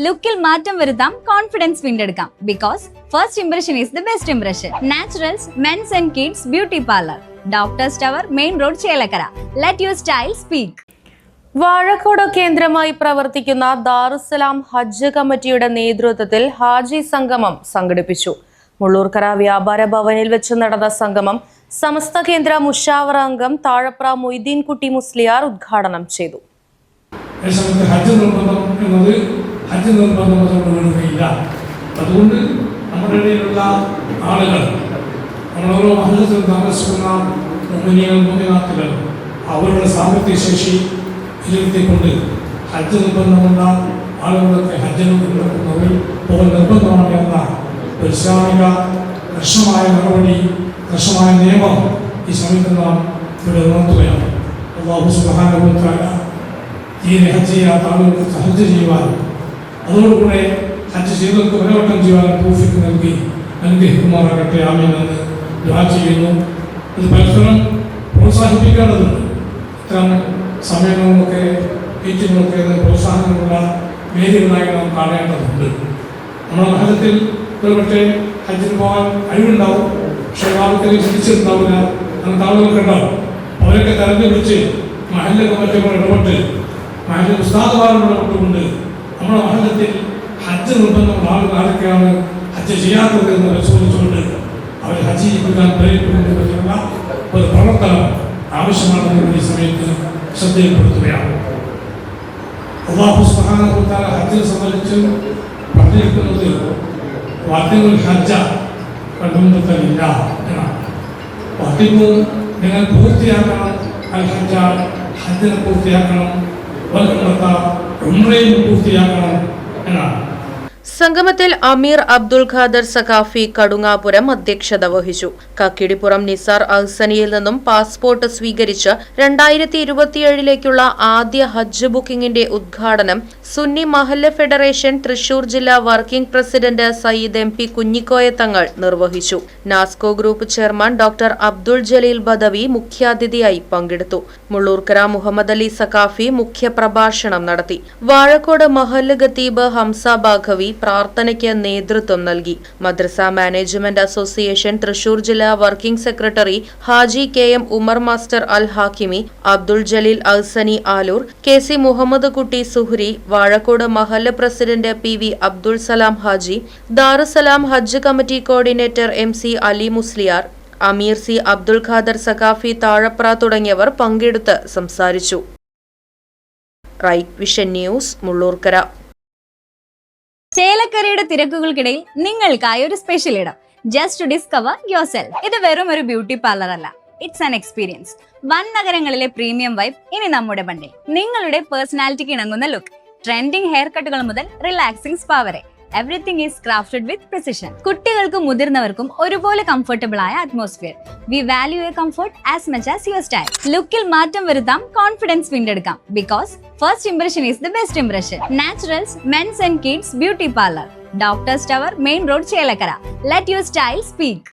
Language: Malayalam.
ലുക്കിൽ മാറ്റം വരുത്താം, കോൺഫിഡൻസ് വീണ്ടെടുക്കാം. Because first impression is the best impression. Naturals men's and kids beauty parlour, doctors tower, main road, Chelakkara. Let your style speak. Vazhakkod കേന്ദ്രമായി പ്രവർത്തിക്കുന്ന ദാറുസ്സലാം ഹജ്ജ് കമ്മിറ്റിയുടെ നേതൃത്വത്തിൽ ഹാജി സംഗമം സംഘടിപ്പിച്ചു. മുള്ളൂർക്കര വ്യാപാര ഭവനിൽ വെച്ച് നടന്ന സംഗമം സമസ്ത കേന്ദ്ര മുഷാവറ അംഗം താഴപ്ര മൊയ്തീൻകുട്ടി മുസ്ലിയാർ ഉദ്ഘാടനം ചെയ്തു. അതുകൊണ്ട് നമ്മുടെ ഇടയിലുള്ള ആളുകൾ, നമ്മളോരോ മഹല്ലത്തിൽ താമസിക്കുന്ന മുഅ്മിനീങ്ങൾ അവരുടെ സാമ്പത്തിക ശേഷി വിലയിരുത്തിക്കൊണ്ട് ഹജ്ജ് നിർബന്ധമുള്ള ആളുകളൊക്കെ ഹജ്ജിന് നടക്കുന്നവർ പോകൽ നിർബന്ധമാണ് എന്ന ഒരു ഇസ്ലാമിക കർശനമായ നടപടി, കർശനമായ നിയമം ഈ സമയത്ത് നാം ഇവിടെ ഉണർത്തുകയാണ്. അല്ലാഹു സുബ്ഹാനഹു വ തആല ദീനിൽ ഹജ്ജ് ചെയ്യാത്ത ആളുകൾക്ക് ഹജ്ജ് ചെയ്യുവാനും അതോടുകൂടെ ഹജ്ജ് ചെയ്തവർക്ക് പലവട്ടം ചെയ്യുവാനും തൗഫീഖ് നൽകി അനുഗ്രഹിക്കുമാറാകട്ടെ. ആമീൻ എന്ന് ദുആ ചെയ്യുന്നു. ഇത് പരസ്പരം പ്രോത്സാഹിപ്പിക്കേണ്ടതുണ്ട്. ഇത്തരം സമയങ്ങളൊക്കെ മീറ്റിങ്ങുകളൊക്കെ പ്രോത്സാഹനമുള്ള വേദികളായി നാം കാണേണ്ടതുണ്ട്. നമ്മുടെ മഹല്ലത്തിൽ ഒരുപക്ഷെ ഹജ്ജിന് പോകാൻ കഴിവുണ്ടാവും, പക്ഷേ ആൾക്കാരെ ചിന്തിച്ചിട്ടുണ്ടാവില്ല. അങ്ങനത്തെ ആളുകളൊക്കെ ഉണ്ടാവും. അവരൊക്കെ തെരഞ്ഞു പിടിച്ച് മഹല്ല കമ്മിറ്റിയോട് ഇടപെട്ട് മഹല്ല ഉസ്താദുമാരോട് ഇടപെട്ടുകൊണ്ട് നമ്മുടെ മഹല്ലത്തിൽ ഹജ്ജ് നിർബന്ധമുള്ള ആളുകൾ ആരൊക്കെയാണ് ഹജ്ജ് ചെയ്യാത്തത് എന്ന് പരിശോധിച്ചുകൊണ്ട് അവർ ഹജ്ജ് ചെയ്യിപ്പിക്കാൻ പ്രേരിപ്പിക്കുന്നതിനുള്ള ഒരു പ്രവർത്തനം ആവശ്യമാണെന്ന് ഈ സമയത്ത് ശ്രദ്ധയിൽപ്പെടുത്തുകയാണ്. അല്ലാഹു സുബ്ഹാനഹു വ തആല ഹജ്ജിനെ സംബന്ധിച്ച് പറഞ്ഞിരിക്കുന്നത് വഅതിമുൽ ഹജ്ജ വഅൽഹംദുലില്ല എന്നാണ്. വഅതിമു, നിങ്ങൾ പൂർത്തിയാക്കണം, അൽ ഹജ്ജ, ഹജ്ജിനെ പൂർത്തിയാക്കണം, വഅൽഉംറത, ഉംറയും പൂർത്തിയാക്കണം എന്നാണ്. സംഗമത്തിൽ അമീർ അബ്ദുൽ ഖാദർ സഖാഫി കടുങ്ങാപുരം അധ്യക്ഷത വഹിച്ചു. കക്കിടിപ്പുറം നിസാർ അഹ്സനിയിൽ നിന്നും പാസ്പോർട്ട് സ്വീകരിച്ച് 2027 ആദ്യ ഹജ്ജ് ബുക്കിംഗിന്റെ ഉദ്ഘാടനം സുന്നി മഹല്ല ഫെഡറേഷൻ തൃശൂർ ജില്ലാ working president Sayyid MP Kunhikoya തങ്ങൾ നിർവഹിച്ചു. നാസ്കോ group chairman doctor Abdul Jaleel Badawi മുഖ്യാതിഥിയായി പങ്കെടുത്തു. മുള്ളൂർക്കര മുഹമ്മദ് അലി സഖാഫി മുഖ്യ പ്രഭാഷണം നടത്തി. വാഴക്കോട് മഹല്ല് ഖത്തീബ് ഹംസ ബാഖവി പ്രാർത്ഥനയ്ക്ക് നേതൃത്വം നൽകി. മദ്രസ മാനേജ്മെന്റ് അസോസിയേഷൻ തൃശൂർ ജില്ലാ working secretary Haji KM Umar master Al Hakimi, Abdul Jaleel Ahsani Aloor, KC Muhammad Kutty Suhri, Vazhakkod മഹല്ല് president PV Abdul Salam Haji, Darussalam Hajj committee coordinator MC Ali Musliyar, Ameer C Abdul Khader Saqafi Thazhapra തുടങ്ങിയവർ പങ്കെടുത്ത് സംസാരിച്ചു. Right vision news, Mullurkara. ചേലക്കരയുടെ തിരക്കുകൾക്കിടയിൽ നിങ്ങൾക്കായി ഒരു സ്പെഷ്യൽ ഇടം, just to discover yourself. ഇത് വെറും ഒരു ബ്യൂട്ടി പാർലർ അല്ല, ഇറ്റ്സ് ആൻ എക്സ്പീരിയൻസ്. വൻ നഗരങ്ങളിലെ പ്രീമിയം വൈബ് ഇനി നമ്മുടെ ബണ്ടിൽ. നിങ്ങളുടെ പേഴ്സണാലിറ്റിക്ക് ഇണങ്ങുന്ന ലുക്ക്, ട്രെൻഡിംഗ് ഹെയർ കട്ടുകൾ മുതൽ റിലാക്സിംഗ് സ്പാ വരെ, everything is crafted with precision. കുട്ടികൾക്കും മുതിർന്നവർക്കും ഒരുപോലെ കംഫർട്ടബിൾ ആയ atmosphere. We value a comfort as much as your style. ലുക്കിൽ മാറ്റം വരുത്താം, കോൺഫിഡൻസ് വീണ്ടെടുക്കാം. Because first impression is the best impression. Naturals men's and kids beauty parlour, doctors tower, main road, Chelakkara. Let your style speak.